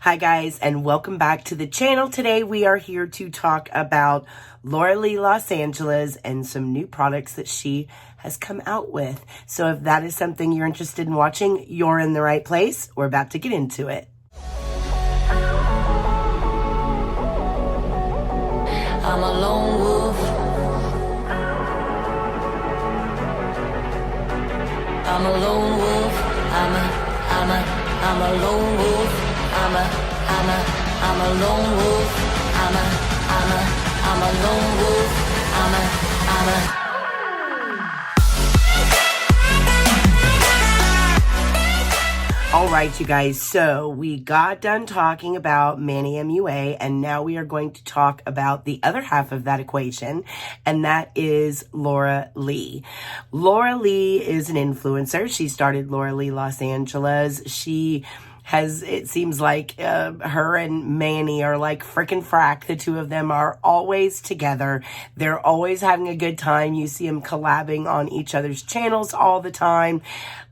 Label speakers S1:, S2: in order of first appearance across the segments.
S1: Hi guys, and welcome back to the channel. Today we are here to talk about Laura Lee Los Angeles and some new products that she has come out with. So if that is something you're interested in watching, you're in the right place. We're about to get into it.
S2: I'm a lone wolf. I'm a lone wolf. I'm a lone wolf. I'm a lone wolf. I'm a lone wolf.
S1: All right, you guys, so we got done talking about Manny MUA, and now we are going to talk about the other half of that equation, and that is Laura Lee. Laura Lee is an influencer. She started Laura Lee Los Angeles. She has, it seems like her and Manny are like frickin' frack. The two of them are always together. They're always having a good time. You see them collabing on each other's channels all the time,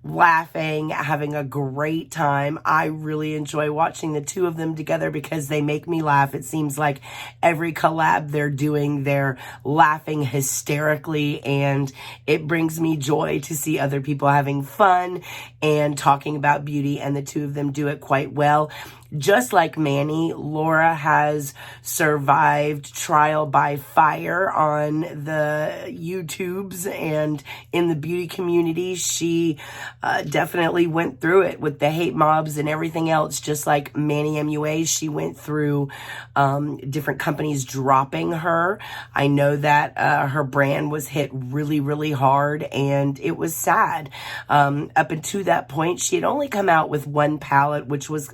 S1: laughing, having a great time. I really enjoy watching the two of them together because they make me laugh. It seems like every collab they're doing, they're laughing hysterically, and it brings me joy to see other people having fun and talking about beauty, and the two of them do it quite well. Just like Manny, Laura has survived trial by fire on the YouTubes and in the beauty community. She definitely went through it with the hate mobs and everything else. Just like Manny MUA, she went through different companies dropping her. I know that her brand was hit really, really hard, and it was sad. Up until that point, she had only come out with one palette, which was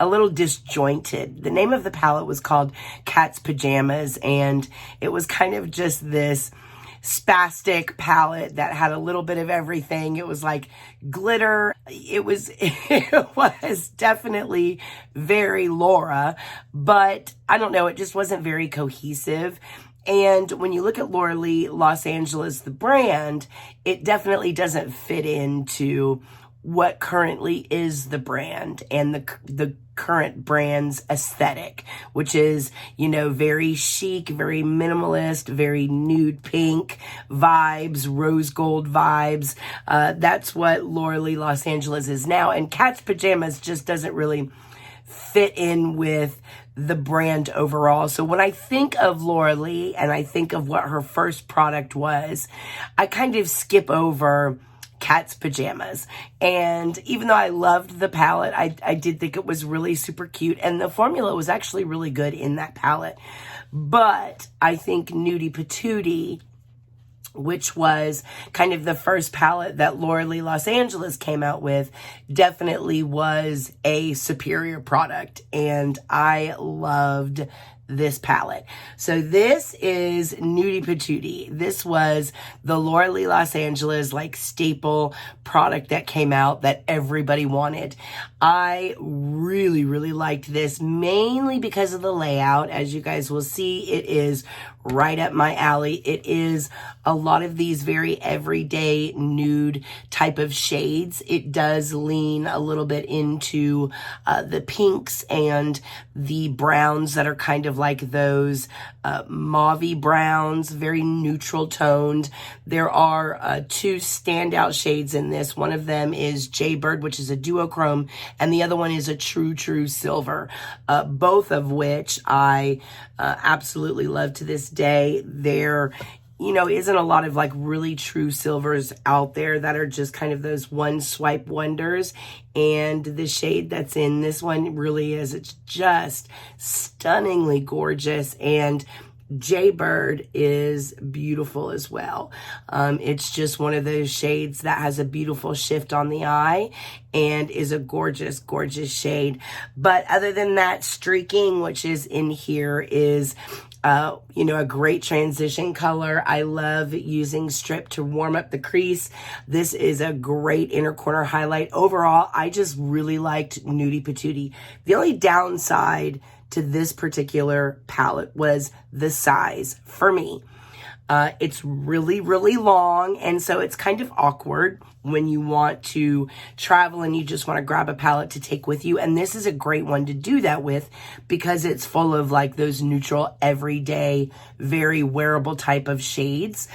S1: a little disjointed. The name of the palette was called Cat's Pajamas, and it was kind of just this spastic palette that had a little bit of everything. It was like glitter. It was definitely very Laura, but I don't know, it just wasn't very cohesive. And when you look at Laura Lee Los Angeles, the brand, it definitely doesn't fit into what currently is the brand and the current brand's aesthetic, which is, you know, very chic, very minimalist, very nude pink vibes, rose gold vibes. That's what Laura Lee Los Angeles is now. And Cat's Pajamas just doesn't really fit in with the brand overall. So when I think of Laura Lee and I think of what her first product was, I kind of skip over Cat's Pajamas. And even though I loved the palette, I did think it was really super cute, and the formula was actually really good in that palette. But I think Nudie Patootie, which was kind of the first palette that Laura Lee Los Angeles came out with, definitely was a superior product, and I loved this palette. So this is Nudie Patootie. This was the Laura Lee Los Angeles like staple product that came out that everybody wanted. I really, really liked this, mainly because of the layout. As you guys will see, it is right up my alley. It is a lot of these very everyday nude type of shades. It does lean a little bit into the pinks and the browns that are kind of like those mauve-y browns, very neutral toned. There are two standout shades in this. One of them is Jaybird, which is a duochrome, and the other one is a true silver, both of which I absolutely love to this day. There, you know, isn't a lot of like really true silvers out there that are just kind of those one swipe wonders. And the shade that's in this one really is, it's just stunningly gorgeous. And Jaybird is beautiful as well. It's just one of those shades that has a beautiful shift on the eye and is a gorgeous, gorgeous shade. But other than that, streaking, which is in here, is you know, a great transition color. I love using strip to warm up the crease. This is a great inner corner highlight. Overall, I just really liked Nudie Patootie. The only downside to this particular palette was the size for me. It's really, really long, and so it's kind of awkward when you want to travel and you just want to grab a palette to take with you. And this is a great one to do that with because it's full of like those neutral, everyday, very wearable type of shades.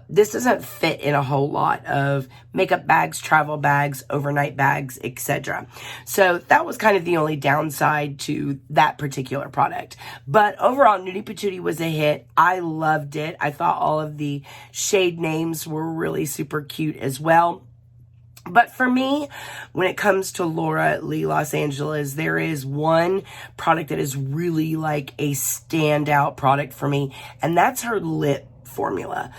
S1: This doesn't fit in a whole lot of makeup bags, travel bags, overnight bags, etc. So that was kind of the only downside to that particular product. But overall, Nudie Patootie was a hit. I loved it. I thought all of the shade names were really super cute as well. But for me, when it comes to Laura Lee Los Angeles, there is one product that is really like a standout product for me, and that's her lip formula.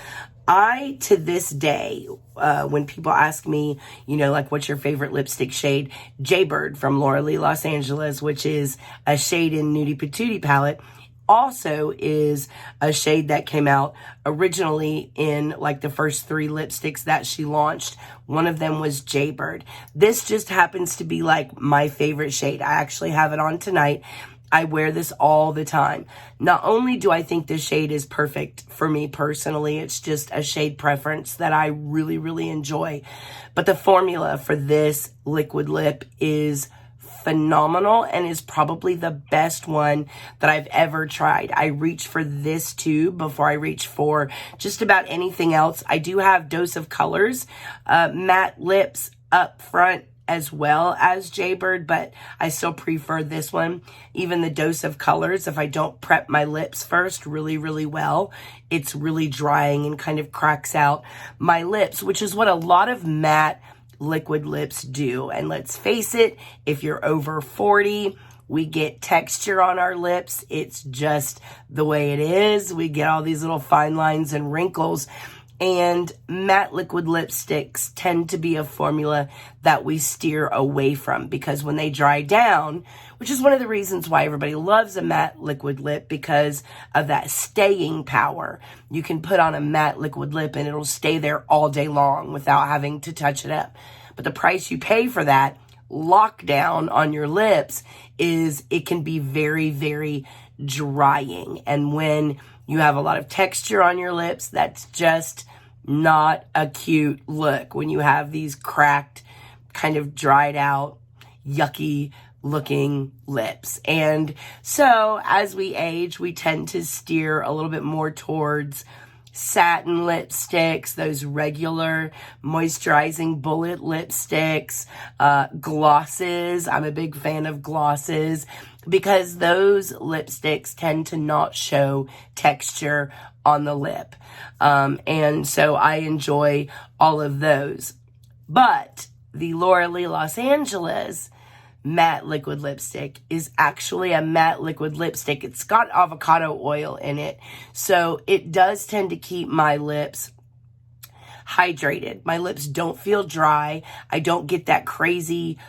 S1: I, to this day, when people ask me, you know, like, what's your favorite lipstick shade? Jaybird from Laura Lee Los Angeles, which is a shade in Nudie Patootie palette, also is a shade that came out originally in like the first 3 lipsticks that she launched. One of them was Jaybird. This just happens to be like my favorite shade. I actually have it on tonight. I wear this all the time. Not only do I think this shade is perfect for me personally, it's just a shade preference that I really, really enjoy. But the formula for this liquid lip is phenomenal and is probably the best one that I've ever tried. I reach for this tube before I reach for just about anything else. I do have Dose of Colors matte lips up front as well as Jaybird, but I still prefer this one. Even the Dose of Colors, if I don't prep my lips first really, really well, it's really drying and kind of cracks out my lips, which is what a lot of matte liquid lips do. And let's face it, if you're over 40, we get texture on our lips. It's just the way it is. We get all these little fine lines and wrinkles. And matte liquid lipsticks tend to be a formula that we steer away from because when they dry down, which is one of the reasons why everybody loves a matte liquid lip because of that staying power. You can put on a matte liquid lip and it'll stay there all day long without having to touch it up. But the price you pay for that lockdown on your lips is it can be very, very drying. And when you have a lot of texture on your lips, that's just not a cute look when you have these cracked, kind of dried out, yucky looking lips. And so as we age, we tend to steer a little bit more towards satin lipsticks, those regular moisturizing bullet lipsticks, glosses. I'm a big fan of glosses because those lipsticks tend to not show texture on the lip. And so I enjoy all of those. But the Laura Lee Los Angeles matte liquid lipstick is actually a matte liquid lipstick. It's got avocado oil in it. So it does tend to keep my lips hydrated. My lips don't feel dry. I don't get that crazy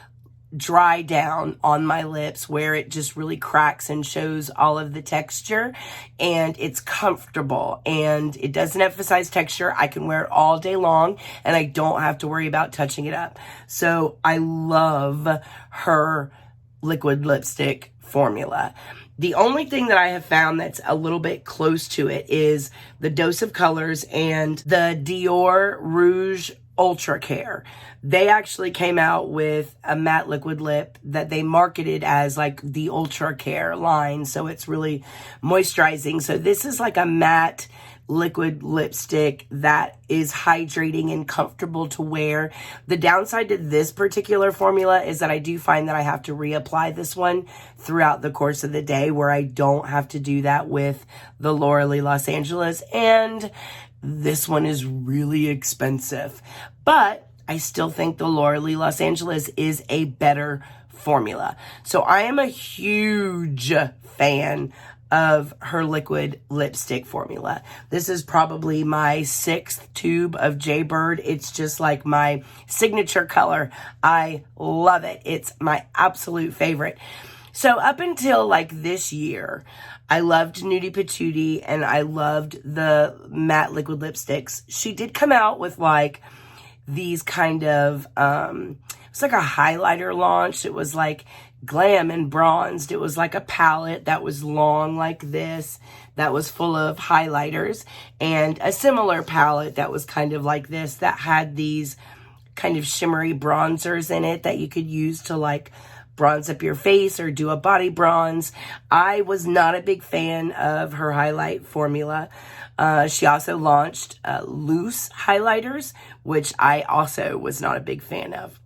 S1: dry down on my lips where it just really cracks and shows all of the texture, and it's comfortable and it doesn't emphasize texture. I can wear it all day long and I don't have to worry about touching it up. So I love her liquid lipstick formula. The only thing that I have found that's a little bit close to it is the Dose of Colors and the Dior Rouge Ultra Care. They actually came out with a matte liquid lip that they marketed as like the Ultra Care line. So it's really moisturizing. So this is like a matte liquid lipstick that is hydrating and comfortable to wear. The downside to this particular formula is that I do find that I have to reapply this one throughout the course of the day, where I don't have to do that with the Laura Lee Los Angeles. And this one is really expensive, but I still think the Laura Lee Los Angeles is a better formula. So I am a huge fan of her liquid lipstick formula. This is probably my 6th tube of Jaybird. It's just like my signature color. I love it. It's my absolute favorite. So up until like this year, I loved Nudie Patootie and I loved the matte liquid lipsticks. She did come out with like these kind of, it's like a highlighter launch. It was like glam and bronzed. It was like a palette that was long like this, that was full of highlighters, and a similar palette that was kind of like this that had these kind of shimmery bronzers in it that you could use to like bronze up your face or do a body bronze. I was not a big fan of her highlight formula. She also launched loose highlighters, which I also was not a big fan of.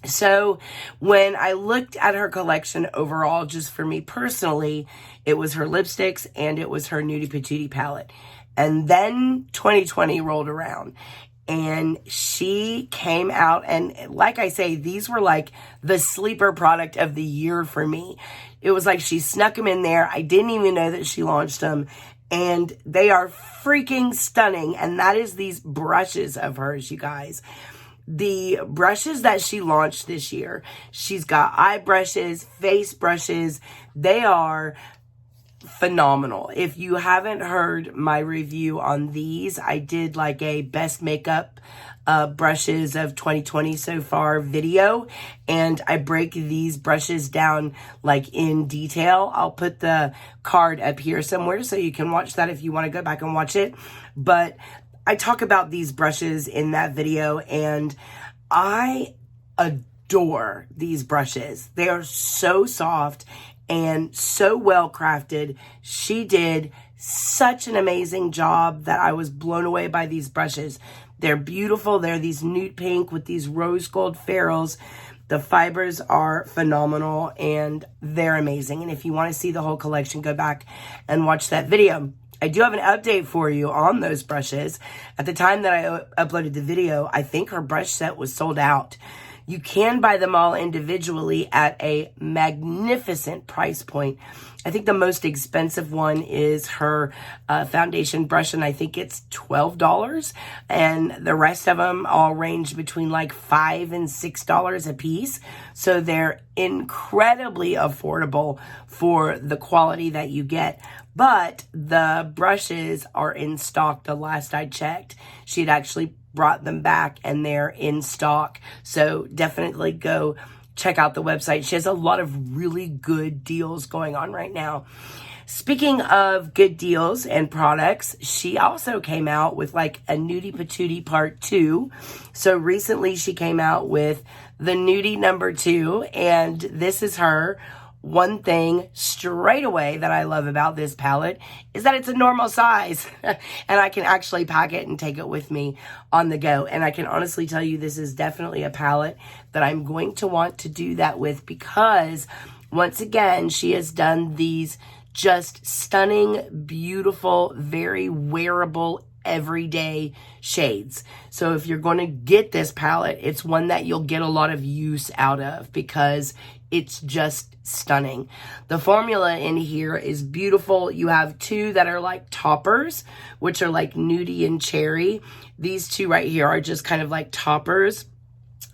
S1: So when I looked at her collection overall, just for me personally, it was her lipsticks and it was her Nudie Patootie palette. And then 2020 rolled around and she came out, and like I say, these were like the sleeper product of the year for me. It was like she snuck them in there. I didn't even know that she launched them, and they are freaking stunning. And that is these brushes of hers, you guys. The brushes that she launched this year, she's got eye brushes, face brushes. They are phenomenal. If you haven't heard my review on these, I did like a best makeup brushes of 2020 so far video, and I break these brushes down like in detail. I'll put the card up here somewhere so you can watch that if you want to go back and watch it. But I talk about these brushes in that video, and I adore these brushes. They are so soft and so well crafted. She did such an amazing job that I was blown away by these brushes. They're beautiful. They're these nude pink with these rose gold ferrules. The fibers are phenomenal and they're amazing. And if you want to see the whole collection, go back and watch that video. I do have an update for you on those brushes. At the time that I uploaded the video, I think her brush set was sold out. You can buy them all individually at a magnificent price point. I think the most expensive one is her foundation brush, and I think it's $12. And the rest of them all range between like $5 and $6 a piece. So they're incredibly affordable for the quality that you get. But the brushes are in stock the last I checked. She'd actually brought them back and they're in stock. So definitely go check out the website. She has a lot of really good deals going on right now. Speaking of good deals and products, she also came out with like a Nudie Patootie Part 2. So recently she came out with the Nudie #2, and this is her. One thing straight away that I love about this palette is that it's a normal size and I can actually pack it and take it with me on the go. And I can honestly tell you this is definitely a palette that I'm going to want to do that with, because once again, she has done these just stunning, beautiful, very wearable, everyday shades. So if you're going to get this palette, it's one that you'll get a lot of use out of because it's just stunning. The formula in here is beautiful. You have two that are like toppers, which are like Nudie and Cherry. These two right here are just kind of like toppers.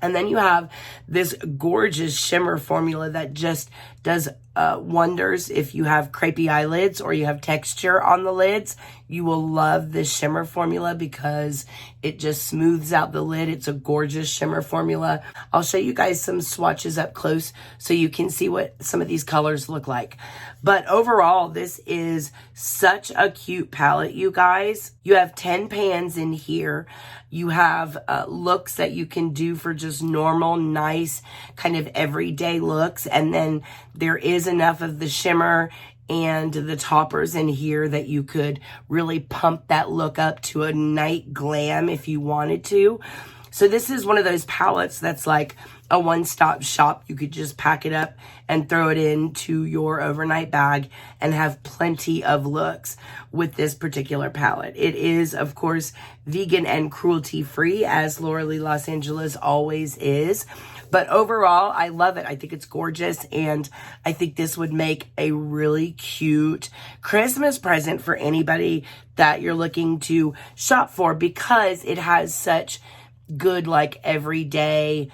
S1: And then you have this gorgeous shimmer formula that just does wonders if you have crepey eyelids or you have texture on the lids. You will love this shimmer formula because it just smooths out the lid. It's a gorgeous shimmer formula. I'll show you guys some swatches up close so you can see what some of these colors look like. But overall, this is such a cute palette, you guys. You have 10 pans in here. You have looks that you can do for just normal, nice, kind of everyday looks. And then there is enough of the shimmer and the toppers in here that you could really pump that look up to a night glam if you wanted to. So this is one of those palettes that's like a one-stop shop. You could just pack it up and throw it into your overnight bag and have plenty of looks with this particular palette. It is, of course, vegan and cruelty-free, as Laura Lee Los Angeles always is. But overall, I love it. I think it's gorgeous, and I think this would make a really cute Christmas present for anybody that you're looking to shop for, because it has such good, like, everyday,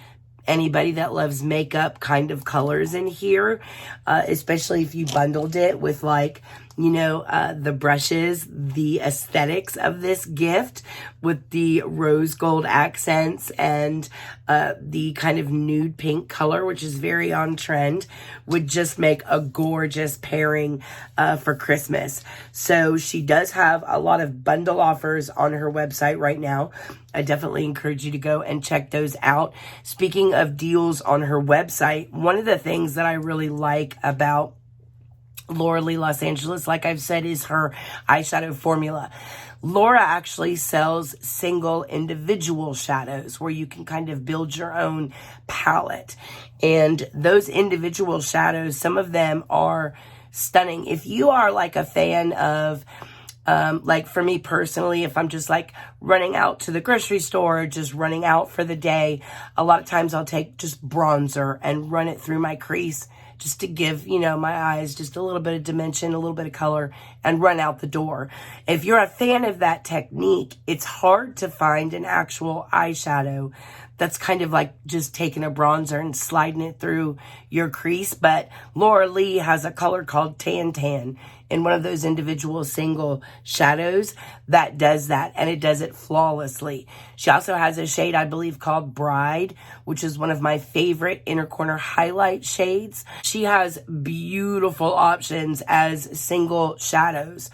S1: anybody that loves makeup kind of colors in here, especially if you bundled it with, like, the brushes, the aesthetics of this gift with the rose gold accents and the kind of nude pink color, which is very on trend, would just make a gorgeous pairing for Christmas. So she does have a lot of bundle offers on her website right now. I definitely encourage you to go and check those out. Speaking of deals on her website, one of the things that I really like about Laura Lee Los Angeles, like I've said, is her eyeshadow formula. Laura actually sells single individual shadows where you can kind of build your own palette. And those individual shadows, some of them are stunning. If you are like a fan of, like for me personally, if I'm just like running out to the grocery store, just running out for the day, a lot of times I'll take just bronzer and run it through my crease just to give, my eyes just a little bit of dimension, a little bit of color, and run out the door. If you're a fan of that technique, it's hard to find an actual eyeshadow that's kind of like just taking a bronzer and sliding it through your crease. But Laura Lee has a color called Tan Tan in one of those individual single shadows that does that, and it does it flawlessly. She also has a shade, I believe, called Bride, which is one of my favorite inner corner highlight shades. She has beautiful options as single shadows.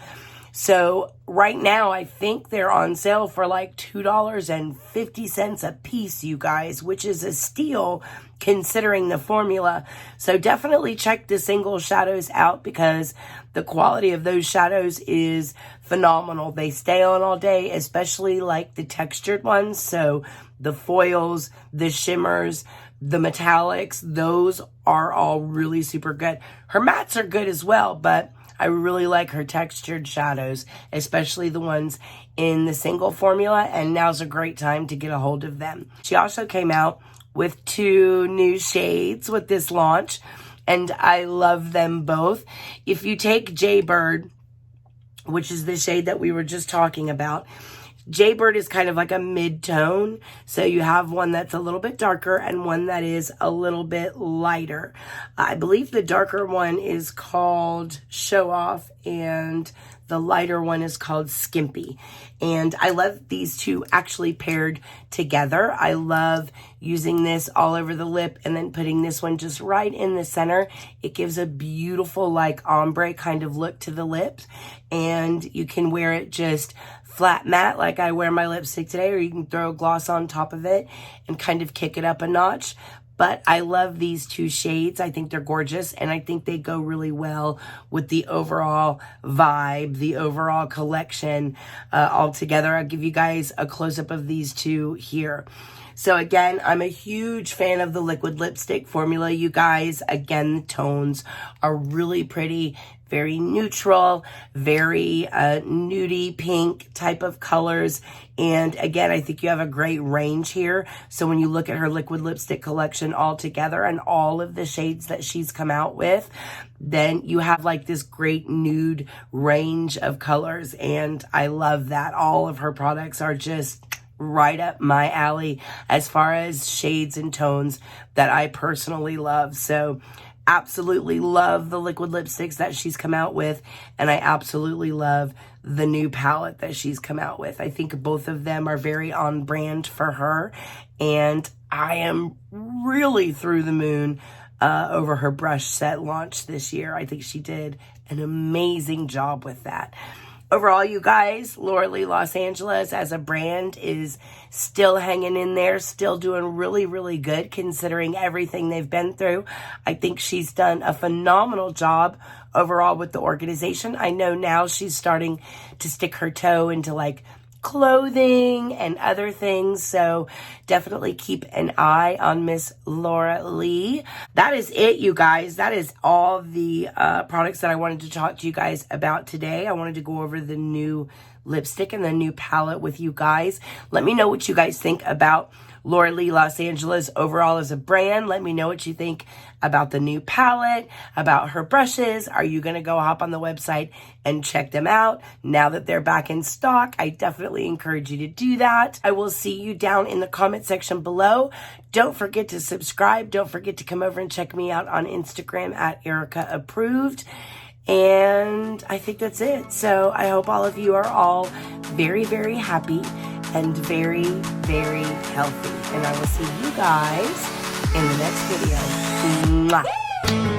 S1: So right now, I think they're on sale for like $2.50 a piece, you guys, which is a steal considering the formula. So definitely check the single shadows out because the quality of those shadows is phenomenal. They stay on all day, especially like the textured ones. So the foils, the shimmers, the metallics, those are all really super good. Her mattes are good as well, but I really like her textured shadows, especially the ones in the single formula, and now's a great time to get a hold of them. She also came out with 2 new shades with this launch, and I love them both. If you take Jaybird, which is the shade that we were just talking about, Jaybird is kind of like a mid-tone, so you have one that's a little bit darker and one that is a little bit lighter. I believe the darker one is called Show Off and the lighter one is called Skimpy. And I love these two actually paired together. I love using this all over the lip and then putting this one just right in the center. It gives a beautiful like ombre kind of look to the lips, and you can wear it just flat matte like I wear my lipstick today, or you can throw a gloss on top of it and kind of kick it up a notch. But I love these 2 shades. I think they're gorgeous, and I think they go really well with the overall vibe, the overall collection all together. I'll give you guys a close-up of these 2 here. So again, I'm a huge fan of the liquid lipstick formula, you guys. Again, the tones are really pretty, very neutral, very nudie pink type of colors. And again, I think you have a great range here. So when you look at her liquid lipstick collection all together and all of the shades that she's come out with, then you have like this great nude range of colors. And I love that. All of her products are just right up my alley as far as shades and tones that I personally love. So absolutely love the liquid lipsticks that she's come out with, and I absolutely love the new palette that she's come out with. I think both of them are very on brand for her, and I am really through the moon over her brush set launch this year. I think she did an amazing job with that. Overall, you guys, Laura Lee Los Angeles as a brand is still hanging in there, still doing really, really good considering everything they've been through. I think she's done a phenomenal job overall with the organization. I know now she's starting to stick her toe into like clothing and other things, so definitely keep an eye on Miss Laura Lee. That is it, you guys. That is all the products that I wanted to talk to you guys about today. I wanted to go over the new lipstick and the new palette with you guys. Let me know what you guys think about Laura Lee Los Angeles overall as a brand. Let me know what you think about the new palette, about her brushes. Are you going to go hop on the website and check them out now that they're back in stock? I definitely encourage you to do that. I will see you down in the comment section below. Don't forget to subscribe. Don't forget to come over and check me out on Instagram at Erica Approved. And I think that's it. So I hope all of you are all very, very happy and very, very healthy. And I will see you guys in the next video. Mwah.